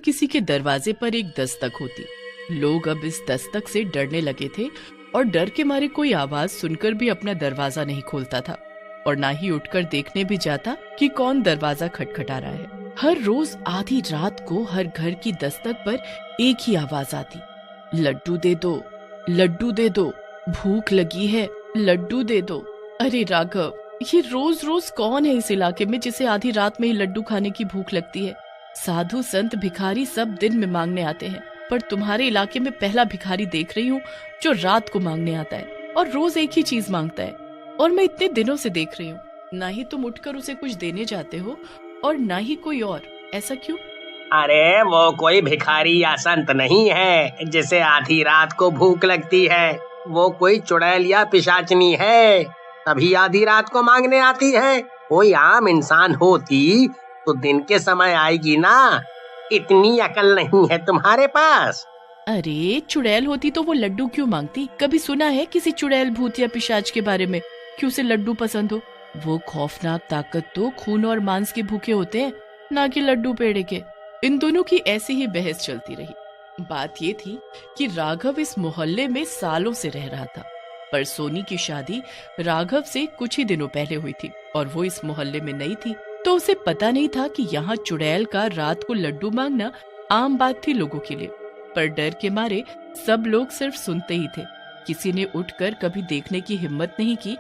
किसी के दरवाजे पर एक दस्तक होती। लोग अब इस दस्तक से डरने लगे थे और डर के मारे कोई आवाज सुनकर भी अपना दरवाजा नहीं खोलता था और ना ही उठकर देखने भी जाता कि कौन दरवाजा खटखटा रहा है। हर रोज आधी रात को हर घर की दस्तक पर एक ही आवाज आती, लड्डू दे दो, लड्डू दे दो, भूख लगी है, लड्डू दे दो। अरे राघव, ये रोज रोज कौन है इस इलाके में जिसे आधी रात में ही लड्डू खाने की भूख लगती है? साधु संत भिखारी सब दिन में मांगने आते हैं, पर तुम्हारे इलाके में पहला भिखारी देख रही हूँ जो रात को मांगने आता है और रोज एक ही चीज मांगता है। और मैं इतने दिनों से देख रही हूँ, ना ही तुम उठकर उसे कुछ देने जाते हो और ना ही कोई और। ऐसा क्यों? अरे वो कोई भिखारी या संत नहीं है जिसे आधी रात को भूख लगती है। वो कोई चुड़ैल या पिशाचनी है, तभी आधी रात को मांगने आती है। कोई आम इंसान होती तो दिन के समय आएगी ना। इतनी अकल नहीं है तुम्हारे पास। अरे चुड़ैल होती तो वो लड्डू क्यों मांगती? कभी सुना है किसी चुड़ैल, भूत या पिशाच के बारे में कि उसे लड्डू पसंद हो? वो खौफनाक ताकत तो खून और मांस के भूखे होते हैं, ना कि लड्डू पेड़े के। इन दोनों की ऐसी ही बहस चलती रही। बात ये थी कि राघव इस मोहल्ले में सालों से रह रहा था, पर सोनी की शादी राघव से कुछ ही दिनों पहले हुई थी और वो इस मोहल्ले में नई थी, तो उसे पता नहीं था कि यहाँ चुड़ैल का रात को लड्डू मांगना आम बात थी लोगों के लिए। पर डर के मारे सब लोग सिर्फ सुनते ही थे। किसी ने उठकर कभी देखने की हिम्मत नहीं की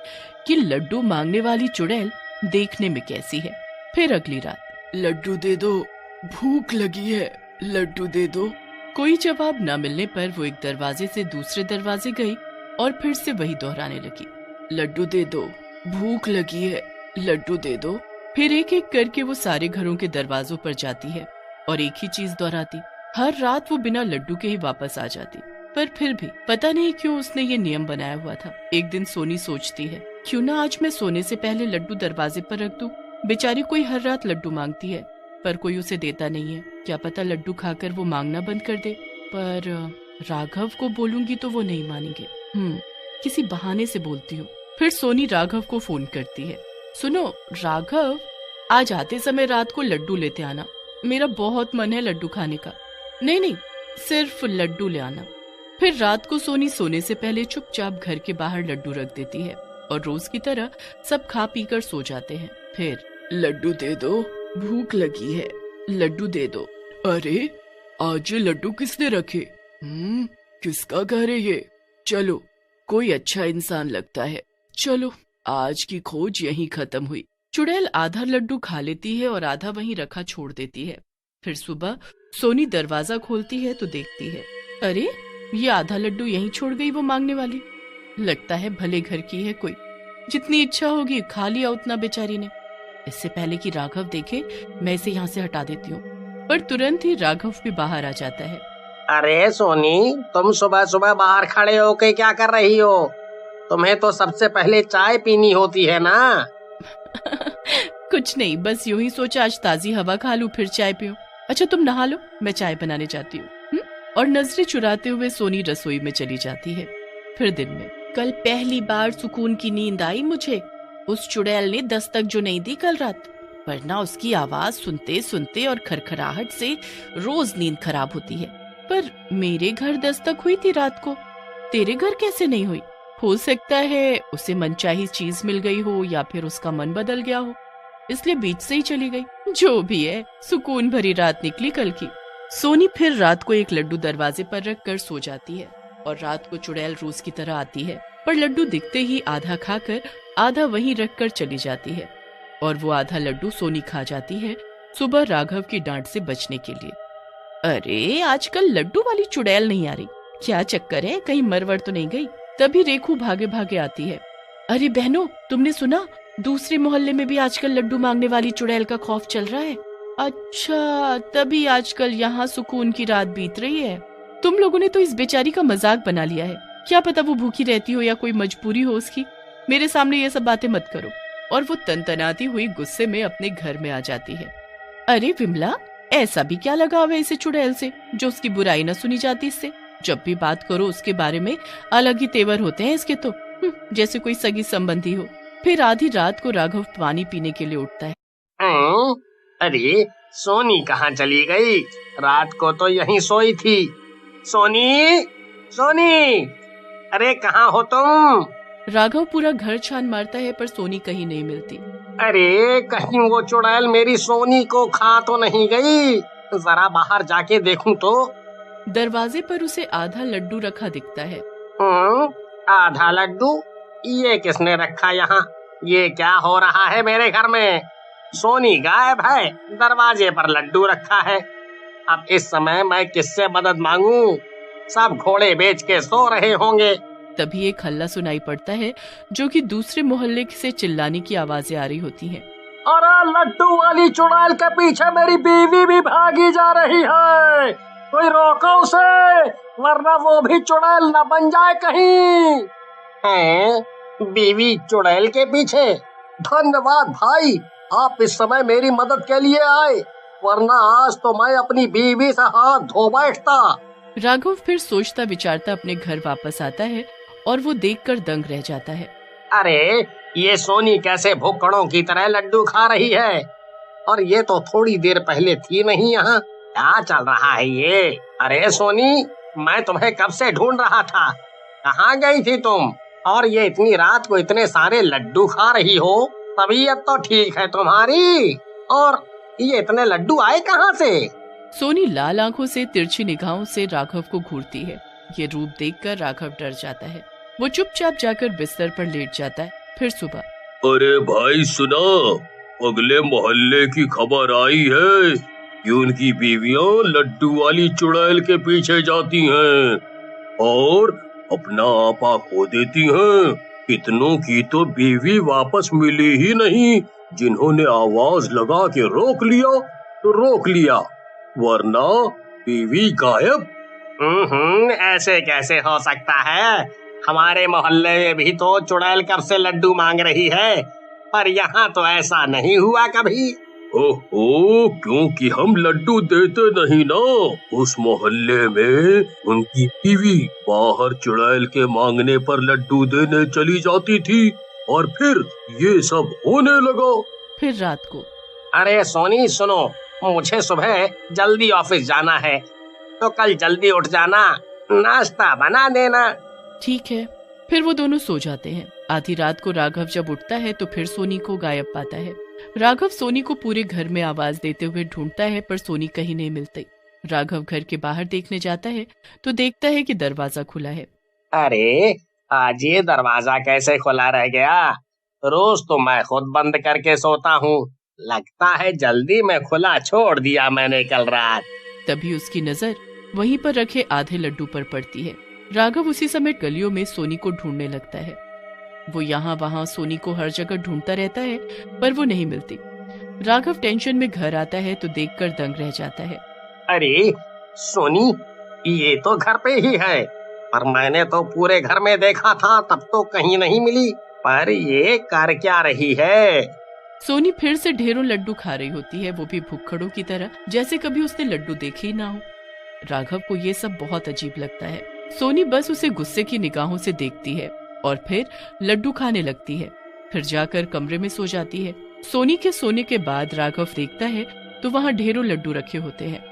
कि लड्डू मांगने वाली चुड़ैल देखने में कैसी है। फिर अगली रात, लड्डू दे दो, भूख लगी है, लड्डू दे दो। कोई जवाब न मिलने पर वो एक दरवाजे से दूसरे दरवाजे गई और फिर से वही दोहराने लगी, लड्डू दे दो, भूख लगी है, लड्डू दे दो। फिर एक एक करके वो सारे घरों के दरवाजों पर जाती है और एक ही चीज दोहराती। हर रात वो बिना लड्डू के ही वापस आ जाती, पर फिर भी पता नहीं क्यों उसने ये नियम बनाया हुआ था। एक दिन सोनी सोचती है, क्यों ना आज मैं सोने से पहले लड्डू दरवाजे पर रख दूं। बेचारी कोई हर रात लड्डू मांगती है, पर कोई उसे देता नहीं है। क्या पता लड्डू खाकर वो मांगना बंद कर दे। पर राघव को बोलूंगी तो वो नहीं मानेंगे। किसी बहाने से बोलती हूँ। फिर सोनी राघव को फोन करती है, सुनो राघव, आज आते समय रात को लड्डू लेते आना, मेरा बहुत मन है लड्डू खाने का। नहीं, सिर्फ लड्डू ले आना। फिर रात को सोनी सोने से पहले चुपचाप घर के बाहर लड्डू रख देती है और रोज की तरह सब खा पीकर सो जाते हैं। फिर लड्डू दे दो, भूख लगी है, लड्डू दे दो। अरे आज ये लड्डू किसने रखे? किसका घर है ये? चलो, कोई अच्छा इंसान लगता है। चलो, आज की खोज यहीं खत्म हुई। चुड़ैल आधा लड्डू खा लेती है और आधा वहीं रखा छोड़ देती है। फिर सुबह सोनी दरवाजा खोलती है तो देखती है, अरे ये आधा लड्डू यहीं छोड़ गई वो मांगने वाली। लगता है भले घर की है कोई, जितनी इच्छा होगी खा लिया उतना बेचारी ने। इससे पहले कि राघव देखे, मैं इसे यहाँ से हटा देती हूँ। पर तुरंत ही राघव भी बाहर आ जाता है। अरे सोनी, तुम सुबह सुबह बाहर खड़े होके क्या कर रही हो? तुम्हें तो सबसे पहले चाय पीनी होती है ना। कुछ नहीं, बस यूं ही सोचा आज ताजी हवा खा लूं फिर चाय पीऊं। अच्छा तुम नहा लो, मैं चाय बनाने जाती हूँ। और नजरें चुराते हुए सोनी रसोई में चली जाती है। फिर दिन में, कल पहली बार सुकून की नींद आई मुझे। उस चुड़ैल ने दस्तक जो नहीं दी कल रात, वरना उसकी आवाज सुनते सुनते और खरखराहट से रोज नींद खराब होती है। पर मेरे घर दस्तक हुई थी रात को, तेरे घर कैसे नहीं हुई? हो सकता है उसे मनचाही चीज मिल गई हो या फिर उसका मन बदल गया हो, इसलिए बीच से ही चली गई। जो भी है, सुकून भरी रात निकली कल की। सोनी फिर रात को एक लड्डू दरवाजे पर रख कर सो जाती है और रात को चुड़ैल रोज की तरह आती है, पर लड्डू दिखते ही आधा खाकर आधा वहीं रख कर चली जाती है और वो आधा लड्डू सोनी खा जाती है सुबह राघव की डांट से बचने के लिए। अरे आजकल लड्डू वाली चुड़ैल नहीं आ रही, क्या चक्कर है, कहीं मरवर तो नहीं गई? तभी रेखू भागे भागे आती है। अरे बहनों, तुमने सुना दूसरे मोहल्ले में भी आजकल लड्डू मांगने वाली चुड़ैल का खौफ चल रहा है? अच्छा, तभी आजकल यहाँ सुकून की रात बीत रही है। तुम लोगों ने तो इस बेचारी का मजाक बना लिया है। क्या पता वो भूखी रहती हो या कोई मजबूरी हो उसकी। मेरे सामने ये सब बातें मत करो। और वो तनतनाती हुई गुस्से में अपने घर में आ जाती है। अरे विमला, ऐसा भी क्या लगाव है इसे चुड़ैल से जो उसकी बुराई न सुनी जाती इससे? जब भी बात करो उसके बारे में अलग ही तेवर होते हैं इसके तो, जैसे कोई सगी संबंधी हो। फिर आधी रात को राघव पानी पीने के लिए उठता है। अरे सोनी कहाँ चली गई? रात को तो यहीं सोई थी। सोनी, सोनी, अरे कहाँ हो तुम? राघव पूरा घर छान मारता है पर सोनी कहीं नहीं मिलती। अरे कहीं वो चुड़ैल मेरी सोनी को खा तो नहीं गई? जरा बाहर जाके देखूं तो। दरवाजे पर उसे आधा लड्डू रखा दिखता है। आधा लड्डू? ये किसने रखा यहाँ? ये क्या हो रहा है मेरे घर में? सोनी गायब है, दरवाजे पर लड्डू रखा है। अब इस समय मैं किससे मदद मांगू? सब घोड़े बेच के सो रहे होंगे। तभी एक हल्ला सुनाई पड़ता है जो कि दूसरे मोहल्ले से चिल्लाने की आवाजें आ रही होती हैं। अरे लड्डू वाली चुड़ैल के पीछे मेरी बीवी भी भागी जा रही है, कोई रोको उसे, वरना वो भी चुड़ैल न बन जाए कहीं। हैं? बीवी चुड़ैल के पीछे? धन्यवाद भाई, आप इस समय मेरी मदद के लिए आए, वरना आज तो मैं अपनी बीवी से हाथ धो बैठता। राघव फिर सोचता विचारता अपने घर वापस आता है और वो देखकर दंग रह जाता है। अरे ये सोनी कैसे भुक्कड़ों की तरह लड्डू खा रही है? और ये तो थोड़ी देर पहले थी नहीं यहाँ। क्या चल रहा है ये? अरे सोनी, मैं तुम्हें कब से ढूंढ रहा था, कहाँ गई थी तुम? और ये इतनी रात को इतने सारे लड्डू खा रही हो? तबीयत तो ठीक है तुम्हारी? और ये इतने लड्डू आए कहाँ से? सोनी लाल आंखों से तिरछी निगाहों से राघव को घूरती है। ये रूप देखकर राघव डर जाता है। वो चुपचाप जाकर बिस्तर पर लेट जाता है। फिर सुबह, अरे भाई सुना, अगले मोहल्ले की खबर आई है कि उनकी बीवियां लड्डू वाली चुड़ैल के पीछे जाती हैं और अपना आपा खो देती हैं। कितनों की तो बीवी वापस मिली ही नहीं। जिन्होंने आवाज लगा के रोक लिया तो रोक लिया, वरना बीवी गायब। ऐसे कैसे हो सकता है? हमारे मोहल्ले में भी तो चुड़ैल कब से लड्डू मांग रही है, पर यहाँ तो ऐसा नहीं हुआ कभी। ओहो, क्योंकि हम लड्डू देते नहीं ना। उस मोहल्ले में उनकी बीवी बाहर चुड़ैल के मांगने पर लड्डू देने चली जाती थी और फिर ये सब होने लगा। फिर रात को, अरे सोनी सुनो, मुझे सुबह जल्दी ऑफिस जाना है, तो कल जल्दी उठ जाना, नाश्ता बना देना। ठीक है। फिर वो दोनों सो जाते हैं। आधी रात को राघव जब उठता है तो फिर सोनी को गायब पाता है। राघव सोनी को पूरे घर में आवाज देते हुए ढूंढता है पर सोनी कहीं नहीं मिलती। राघव घर के बाहर देखने जाता है तो देखता है कि दरवाजा खुला है। अरे आज ये दरवाजा कैसे खुला रह गया? रोज तो मैं खुद बंद करके सोता हूँ, लगता है जल्दी में खुला छोड़ दिया मैंने कल रात। तभी उसकी नजर वहीं पर रखे आधे लड्डू पर पड़ती है। राघव उसी समय गलियों में सोनी को ढूंढने लगता है। वो यहाँ वहाँ सोनी को हर जगह ढूंढता रहता है पर वो नहीं मिलती। राघव टेंशन में घर आता है तो देखकर दंग रह जाता है। अरे सोनी, ये तो घर पे ही है, पर मैंने तो पूरे घर में देखा था, तब तो कहीं नहीं मिली। पर ये कर क्या रही है? सोनी फिर से ढेरों लड्डू खा रही होती है, वो भी भुक्खड़ों की तरह, जैसे कभी उसने लड्डू देखे ही ना हो। राघव को ये सब बहुत अजीब लगता है। सोनी बस उसे गुस्से की निगाहों से देखती है और फिर लड्डू खाने लगती है। फिर जाकर कमरे में सो जाती है। सोनी के सोने के बाद राघव देखता है तो वहाँ ढेरों लड्डू रखे होते हैं।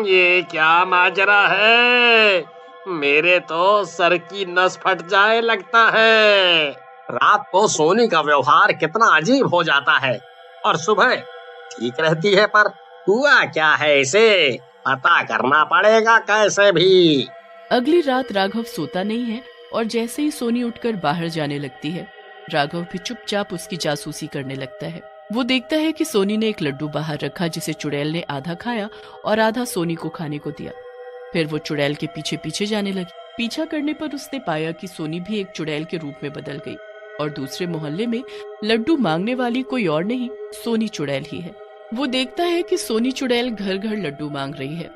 ये क्या माजरा है? मेरे तो सर की नस फट जाए लगता है। रात को सोनी का व्यवहार कितना अजीब हो जाता है और सुबह ठीक रहती है, पर हुआ क्या है इसे? पता करना पड़ेगा कैसे भी। अगली रात राघव सोता नहीं है और जैसे ही सोनी उठकर बाहर जाने लगती है, राघव भी चुपचाप उसकी जासूसी करने लगता है। वो देखता है कि सोनी ने एक लड्डू बाहर रखा जिसे चुड़ैल ने आधा खाया और आधा सोनी को खाने को दिया। फिर वो चुड़ैल के पीछे पीछे जाने लगी। पीछा करने पर उसने पाया कि सोनी भी एक चुड़ैल के रूप में बदल गई और दूसरे मोहल्ले में लड्डू मांगने वाली कोई और नहीं, सोनी चुड़ैल ही है। वो देखता है कि सोनी चुड़ैल घर घर लड्डू मांग रही है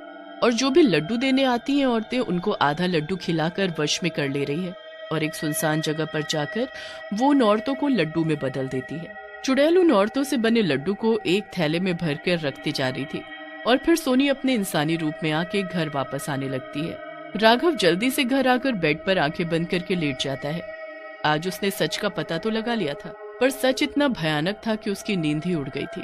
और जो भी लड्डू देने आती हैं औरतें उनको आधा लड्डू खिलाकर वश में कर ले रही है और एक सुनसान जगह पर जाकर वो उन औरतों को लड्डू में बदल देती है। चुड़ैल उन औरतों से बने लड्डू को एक थैले में भरकर रखती जा रही थी और फिर सोनी अपने इंसानी रूप में आके घर वापस आने लगती है। राघव जल्दी से घर आकर बेड पर आंखें बंद करके लेट जाता है। आज उसने सच का पता तो लगा लिया था, पर सच इतना भयानक था कि उसकी नींद ही उड़ गई थी।